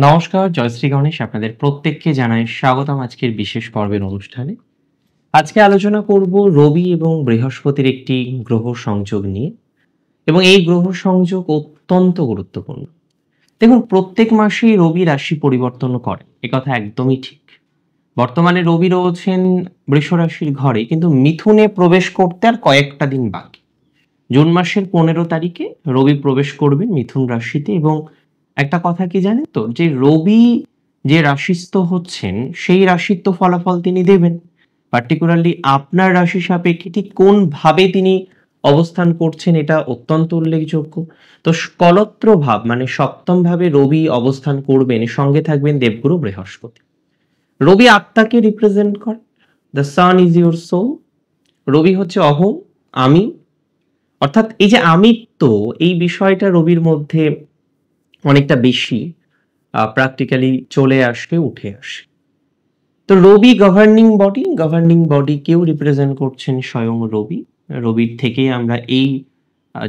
নমস্কার, জয়শ্রী গণেশ আপনাদের প্রত্যেককে জানাই স্বাগতম আজকের বিশেষ পর্বের অনুষ্ঠানে। আজকে আলোচনা করব রবি এবং বৃহস্পতির একটি গ্রহ সংযোগ নিয়ে এবং এই গ্রহ সংযোগ অত্যন্ত গুরুত্বপূর্ণ। দেখুন, প্রত্যেক মাসেই রবি রাশি পরিবর্তন করে, একথা একদমই ঠিক। বর্তমানে রবি রয়েছেন বৃষ রাশির ঘরে, কিন্তু মিথুনে প্রবেশ করতে আর কয়েকটা দিন বাকি। জুন মাসের 15 তারিখে রবি প্রবেশ করবেন মিথুন রাশিতে এবং একটা কথা কি জানেন তো, যে রবি যে রাশিস্থ হচ্ছেন সেই রাশির তো ফলাফল তিনি দেবেন। পার্টিকুলারলি আপনার রাশি সাপেক্ষে ঠিক কোন ভাবে তিনি অবস্থান করছেন এটা অত্যন্ত উল্লেখযোগ্য। তো কলত্র ভাব মানে সপ্তম ভাবে রবি অবস্থান করবেন, সঙ্গে থাকবেন দেবগুরু বৃহস্পতি। রবি আত্মাকে রিপ্রেজেন্ট করে। The sun is your soul. Rabi হচ্ছে অহং, আমি, অর্থাৎ এই যে আমিত্ব, এই বিষয়টা রবির মধ্যে অনেকটা বেশি প্র্যাকটিক্যালি চলে আসে, উঠে আসে। তো রবি গভর্নিং বডিকেও রিপ্রেজেন্ট করছেন স্বয়ং রবি। রবির থেকেই আমরা এই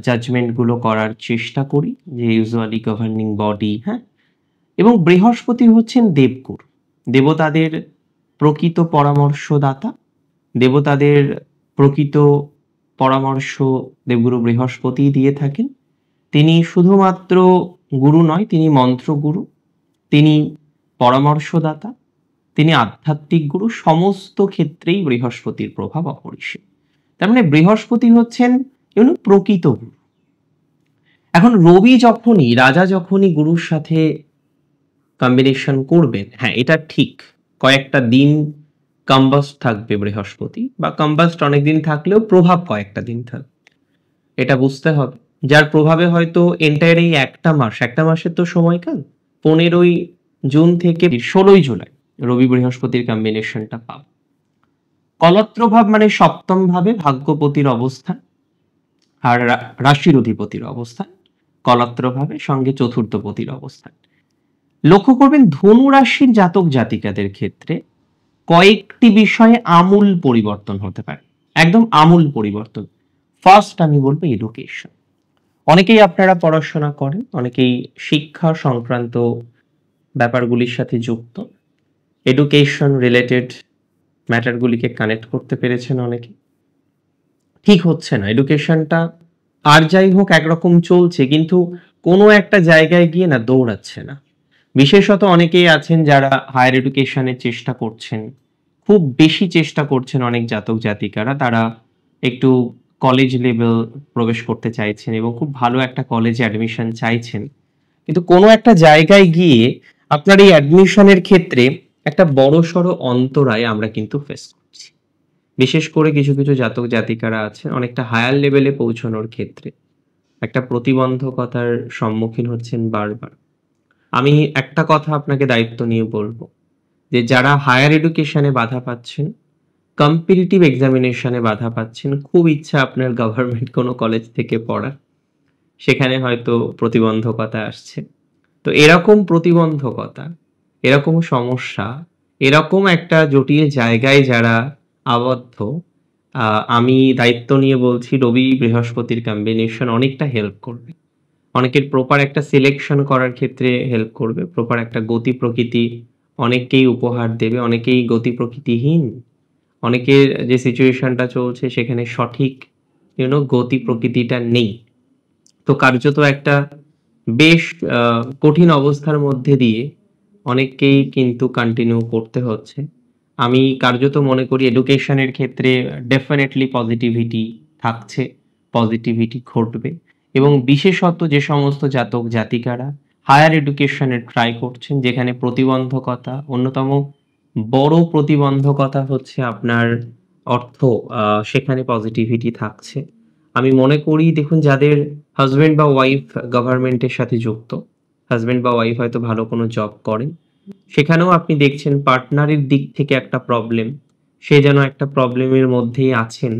জাজমেন্টগুলো করার চেষ্টা করি, যে ইউজুয়ালি গভর্নিং বডি, হ্যাঁ। এবং বৃহস্পতি হচ্ছেন দেবগুরু, দেবতাদের প্রকৃত পরামর্শদাতা, দেবতাদের প্রকৃত পরামর্শ দেবগুরু বৃহস্পতি দিয়ে থাকেন। তিনি শুধুমাত্র গুরু নয়, তিনি মন্ত্রগুরু, তিনি পরামর্শদাতা, তিনি আধ্যাত্মিক গুরু। সমস্ত ক্ষেত্রেই বৃহস্পতির প্রভাব অপরিসীম। তার মানে বৃহস্পতি হচ্ছেন প্রকৃত গুরু। এখন রবি রাজা যখনই গুরুর সাথে কম্বিনেশন করবেন, হ্যাঁ এটা ঠিক, কয়েকটা দিন কম্বাস্ট থাকবে বৃহস্পতি, বা কম্বাস্ট অনেকদিন থাকলেও প্রভাব কয়েকটা দিন থাকবে, এটা বুঝতে হবে। যার প্রভাবে হয়তো এন্টায়ার এই একটা মাসের তো সময়কাল, 15ই জুন থেকে 16ই জুলাই রবি বৃহস্পতির কম্বিনেশনটা পাব। কলত্র ভাব মানে সপ্তম ভাবে ভাগ্যপতির অবস্থান আর রাশির অধিপতির অবস্থান, কলত্র ভাবে সঙ্গে চতুর্থপতির অবস্থান। লক্ষ্য করবেন ধনু রাশির জাতক জাতিকাদের ক্ষেত্রে কয়েকটি বিষয়ে আমূল পরিবর্তন হতে পারে, একদম আমূল পরিবর্তন। ফার্স্ট আমি বলবো এডুকেশন। অনেকেই আপনারা পড়াশোনা করেন, অনেকেই শিক্ষা সংক্রান্ত ব্যাপারগুলির সাথে যুক্ত, এডুকেশন রিলেটেড ম্যাটারগুলিকে কানেক্ট করতে পেরেছেন অনেকে। ঠিক হচ্ছে না এডুকেশনটা, আর যাই হোক একরকম চলছে, কিন্তু কোনো একটা জায়গায় গিয়ে না দৌড়াচ্ছে না। বিশেষত অনেকেই আছেন যারা হায়ার এডুকেশনের চেষ্টা করছেন, খুব বেশি চেষ্টা করছেন। অনেক জাতক জাতিকারা তারা একটু কলেজ লেভেল প্রবেশ করতে চাইছেন এবং খুব ভালো একটা কলেজে অ্যাডমিশন চাইছেন, কিন্তু কোনো একটা জায়গায় গিয়ে আপনার এই অ্যাডমিশনের ক্ষেত্রে একটা বড়সড় অন্তরায় আমরা কিন্তু ফেস করছি। বিশেষ করে কিছু কিছু জাতক জাতিকারা আছেন অনেকটা হায়ার লেভেলে পৌঁছানোর ক্ষেত্রে একটা প্রতিবন্ধকতার সম্মুখীন হচ্ছেন বারবার। আমি একটা কথা আপনাকে দায়িত্ব নিয়ে বলবো, যে যারা হায়ার এডুকেশনে বাধা পাচ্ছেন, কম্পিটিটিভ এক্সামিনেশনে বাধা পাচ্ছেন, খুব ইচ্ছা আপনার গভর্নমেন্ট কোনো কলেজ থেকে পড়া, সেখানে হয়তো প্রতিবন্ধকতা আসছে। তো এরকম প্রতিবন্ধকতা, এরকম সমস্যা, এরকম একটা জটিল জায়গায় যারা আবদ্ধ, আমি দায়িত্ব নিয়ে বলছি রবি বৃহস্পতির কম্বিনেশন অনেকটা হেল্প করবে। অনেকের প্রপার একটা সিলেকশন করার ক্ষেত্রে হেল্প করবে, প্রপার একটা গতি প্রকৃতি অনেককেই উপহার দেবে। অনেকেই গতি প্রকৃতিহীন, অনেকের যে সিচুয়েশনটা চলছে সেখানে সঠিক গতি প্রকৃতিটা নেই। তো কার্যত একটা বেশ কঠিন অবস্থার মধ্যে দিয়ে অনেককেই কিন্তু কন্টিনিউ করতে হচ্ছে। আমি কার্যত মনে করি এডুকেশনের ক্ষেত্রে ডেফিনেটলি পজিটিভিটি থাকছে, পজিটিভিটি ঘটবে। এবং বিশেষত যে সমস্ত জাতক জাতিকারা হায়ার এডুকেশনে ট্রাই করছেন, যেখানে প্রতিবন্ধকতা, অন্যতম বড় প্রতিবন্ধকতা হচ্ছে আপনার অর্থ, সেখানে পজিটিভিটি থাকছে। আমি মনে করি, দেখুন যাদের হাজবেন্ড বা ওয়াইফ গভর্নমেন্টের সাথে যুক্ত, হাজবেন্ড বা ওয়াইফ হয়তো ভালো কোনো জব করেন, সেখানেও আপনি দেখছেন পার্টনারের দিক থেকে একটা প্রবলেম, সে যেন একটা প্রবলেমের মধ্যেই আছেন,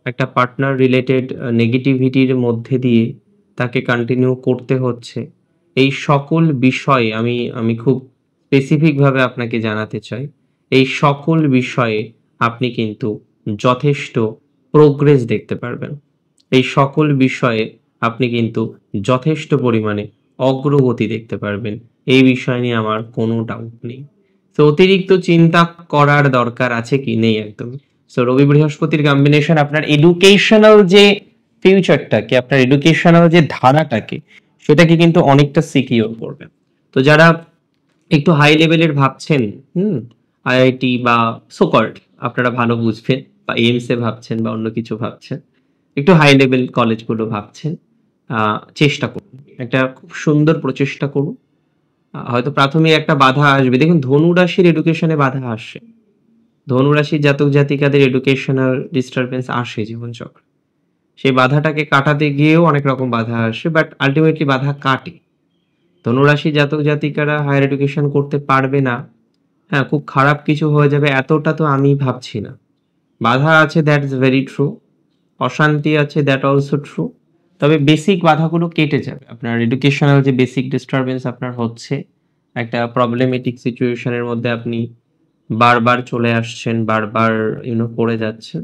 একটা পার্টনার রিলেটেড নেগেটিভিটির মধ্যে দিয়ে তাকে কন্টিনিউ করতে হচ্ছে। এই সকল বিষয়ে আমি খুব স্পেসিফিকভাবে আপনাকে জানাতে চাই, এই সকল বিষয়ে আপনি কিন্তু যথেষ্ট প্রোগ্রেস দেখতে পারবেন। এই সকল বিষয়ে আপনি কিন্তু যথেষ্ট পরিমাণে অগ্রগতি দেখতে পারবেন এই বিষয় নিয়ে আমার কোনো ডাউট নেই। তো অতিরিক্ত চিন্তা করার দরকার আছে কি? নেই একদমই। সো রবি বৃহস্পতির কম্বিনেশন আপনার এডুকেশনাল যে ফিউচারটাকে, আপনার এডুকেশনাল যে ধারাটাকে, সেটাকে কিন্তু অনেকটা সিকিউর করবে। তো যারা একটু হাই লেভেলের ভাবছেন, আইআইটি বা সোকল্ড আপনারা ভালো বুঝবেন, বা এইমস এ ভাবছেন বা অন্য কিছু ভাবছেন, একটু হাই লেভেল কলেজগুলো ভাবছেন, চেষ্টা করুন, একটা খুব সুন্দর প্রচেষ্টা করুন। হয়তো প্রাথমিক একটা বাধা আসবে। দেখুন, ধনু রাশির এডুকেশনে বাধা আসে, ধনু রাশির জাতক জাতিকাদের এডুকেশনাল ডিস্টারবেন্স আসে জীবনচক্রে। সেই বাধাটাকে কাটাতে গিয়েও অনেক রকম বাধা আসে, বাট আলটিমেটলি বাধা কাটে। ধনুরাশি জাতক জাতিকারা হায়ার এডুকেশন করতে পারবে না, হ্যাঁ, খুব খারাপ কিছু হয়ে যাবে, এতটা তো আমি ভাবছি না। বাধা আছে, দ্যাট ইজ ভেরি ট্রু। অশান্তি আছে, দ্যাট অলসো ট্রু। তবে বেসিক বাধাগুলো কেটে যাবে। আপনার এডুকেশনাল যে বেসিক ডিস্টারবেন্স আপনার হচ্ছে, একটা প্রবলেমেটিক সিচুয়েশনের মধ্যে আপনি বারবার চলে আসছেন, বারবার পড়ে যাচ্ছেন।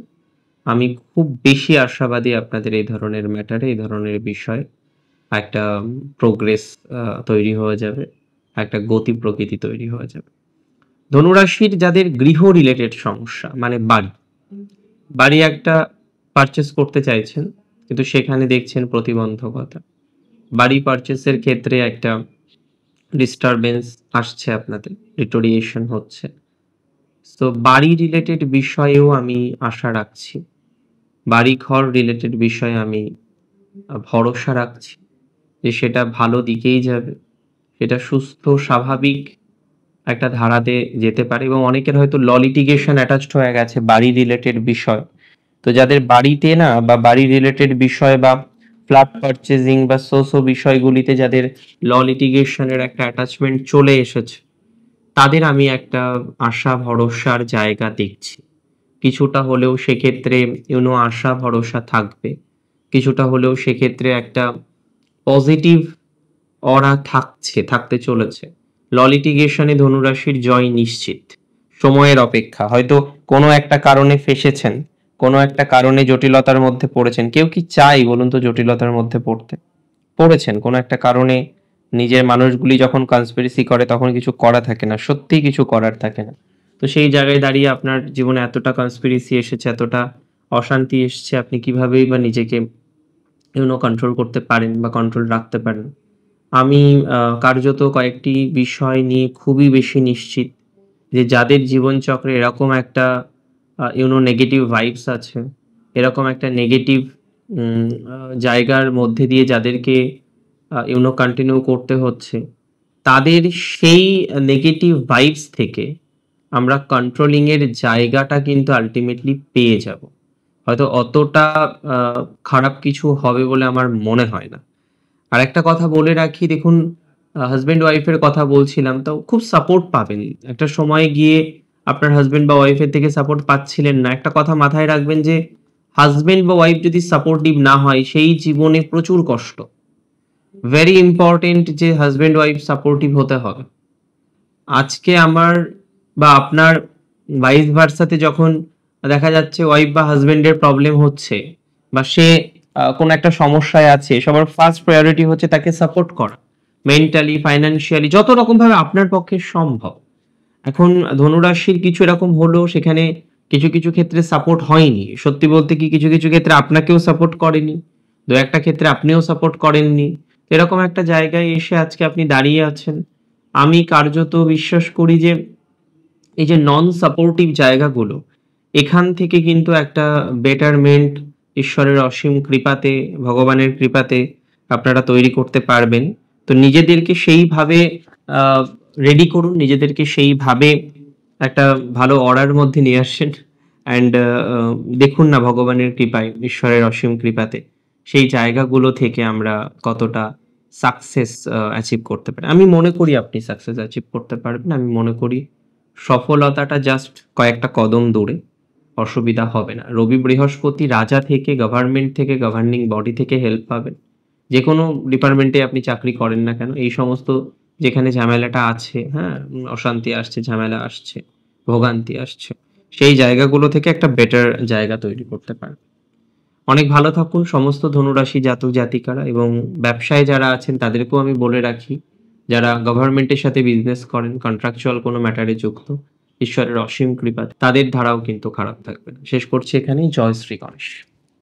আমি খুব বেশি আশাবাদী আপনাদের এই ধরনের ম্যাটারে, এই ধরনের বিষয়ে একটা প্রোগ্রেস তৈরি হয়ে যাবে, একটা গতি প্রকৃতি তৈরি হয়ে যাবে। ধনুরাশির যাদের গৃহ রিলেটেড সমস্যা, মানে বাড়ি বাড়ি একটা পারচেস করতে চাইছেন, কিন্তু সেখানে দেখছেন প্রতিবন্ধকতা, বাড়ি পারচেসের ক্ষেত্রে একটা ডিস্টারবেন্স আসছে, আপনাদের রিটোরিয়েশন হচ্ছে। তো বাড়ি রিলেটেড বিষয়েও আমি আশা রাখছি, বাড়ি ঘর রিলেটেড বিষয়ে আমি ভরসা রাখছি যে সেটা ভালো দিকেই যাবে, সেটা সুস্থ স্বাভাবিক একটা ধারাতে যেতে পারে। এবং অনেকের হয়তো ল লিটিগেশন অ্যাটাচড হয়ে গেছে বাড়ি রিলেটেড বিষয়। তো যাদের বাড়িতে না, বা বাড়ি রিলেটেড বিষয় বা ফ্ল্যাট পারচেজিং বা বিষয়গুলিতে যাদের ল লিটিগেশনের একটা অ্যাটাচমেন্ট চলে এসেছে, তাদের আমি একটা আশা ভরসার জায়গা দেখছি। কিছুটা হলেও সেক্ষেত্রে আশা ভরসা থাকবে, কিছুটা হলেও সেক্ষেত্রে একটা পজিটিভ অরা থাকতে চলেছে। ল লিটিগেশনে ধনুরাশির জয় নিশ্চিত। সময়ের অপেক্ষা। হয়তো কোনো একটা কারণে ফেঁসেছেন, কোনো একটা কারণে জটিলতার মধ্যে পড়েছেন। কেউ কি চাই বলুন তো জটিলতার মধ্যে পড়েছেন কোনো একটা কারণে। নিজের মানুষগুলি যখন কনস্পিরেসি করে তখন কিছু করা থাকে না, সত্যিই কিছু করার থাকে না। তো সেই জায়গায় দাঁড়িয়ে আপনার জীবনে এতটা কনস্পিরেসি এসেছে, এতটা অশান্তি এসছে, আপনি কিভাবেই বা নিজেকে কন্ট্রোল করতে পারেন বা কন্ট্রোল রাখতে পারেন। আমি কার্যত কয়েকটি বিষয় নিয়ে খুবই বেশি নিশ্চিত যে যাদের জীবনচক্রে এরকম একটা নেগেটিভ ভাইবস আছে, এরকম একটা নেগেটিভ জায়গার মধ্যে দিয়ে যাদেরকে কন্টিনিউ করতে হচ্ছে, তাদের সেই নেগেটিভ ভাইবস থেকে আমরা কন্ট্রোলিং এর জায়গাটা কিন্তু আল্টিমেটলি পেয়ে যাব। হয়তো অতটা খারাপ কিছু হবে বলে আমার মনে হয় না। আর একটা কথা বলে রাখি, দেখুন, হাজব্যান্ড ওয়াইফের কথা বলছিলাম, তো খুব সাপোর্ট পাবেন। একটা সময় গিয়ে আপনার হাজব্যান্ড বা ওয়াইফের থেকে সাপোর্ট পাচ্ছিলেন না, একটা কথা মাথায় রাখবেন যে হাজব্যান্ড বা ওয়াইফ যদি সাপোর্টিভ না হয়, সেই জীবনে প্রচুর কষ্ট। ভেরি ইম্পর্টেন্ট যে হাজব্যান্ড ওয়াইফ সাপোর্টিভ হতে হবে। আজকে আমার বা আপনার ভাইস ভার্সাতে যখন দেখা যাচ্ছে ওয়াইফ বা হাজবেন্ডের প্রবলেম হচ্ছে, বা সে কোনো একটা সমস্যায় আছে, সবার ফার্স্ট প্রায়োরিটি হচ্ছে তাকে সাপোর্ট করা, মেন্টালি, ফাইন্যান্সিয়ালি, যত রকম ভাবে আপনার পক্ষে সম্ভব। এখন ধনুরাশির কিছু এরকম হলো, সেখানে কিছু কিছু ক্ষেত্রে সাপোর্ট হয়নি। সত্যি বলতে কি, কিছু কিছু ক্ষেত্রে আপনাকেও সাপোর্ট করেনি, দু একটা ক্ষেত্রে আপনিও সাপোর্ট করেননি। এরকম একটা জায়গায় এসে আজকে আপনি দাঁড়িয়ে আছেন। আমি কার্যত বিশ্বাস করি যে এই যে নন সাপোর্টিভ জায়গাগুলো, এখান থেকে কিন্তু একটা বেটারমেন্ট ঈশ্বরের অসীম কৃপাতে, ভগবানের কৃপাতে আপনারা তৈরি করতে পারবেন। তো নিজেদেরকে সেইভাবে রেডি করুন, নিজেদেরকে সেইভাবে একটা ভালো অর্ডার মধ্যে নিয়ে আসেন। অ্যান্ড দেখুন না ভগবানের কৃপায়, ঈশ্বরের অসীম কৃপাতে সেই জায়গাগুলো থেকে আমরা কতটা সাকসেস অ্যাচিভ করতে পারি। আমি মনে করি আপনি সাকসেস অ্যাচিভ করতে পারবেন। আমি মনে করি সফলতাটা জাস্ট কয়েকটা কদম দূরে, অসুবিধা হবে না। রবি বৃহস্পতি রাজা থেকে, গভর্নমেন্ট থেকে, গভর্নিং বডি থেকে হেল্প পাবেন। যে কোনো ডিপার্টমেন্টে আপনি চাকরি করেন না কেন, এই সমস্ত যেখানে ঝামেলাটা আছে, হ্যাঁ, অশান্তি আসছে, ঝামেলা আসছে, ভোগান্তি আসছে, সেই জায়গাগুলো থেকে একটা বেটার জায়গা তৈরি করতে পারেন। অনেক ভালো থাকুন সমস্ত ধনুরাশি জাতক জাতিকারা। এবং ব্যবসায় যারা আছেন তাদেরকেও আমি বলে রাখি, যারা গভর্নমেন্টের সাথে বিজনেস করেন, কন্ট্রাকচুয়াল কোনো ম্যাটারে যুক্ত, ঈশ্বরের অসীম কৃপা তাদের ধারাও কিন্তু খারাপ থাকবে না। শেষ করছি এখানেই। জয় শ্রী গণেশ।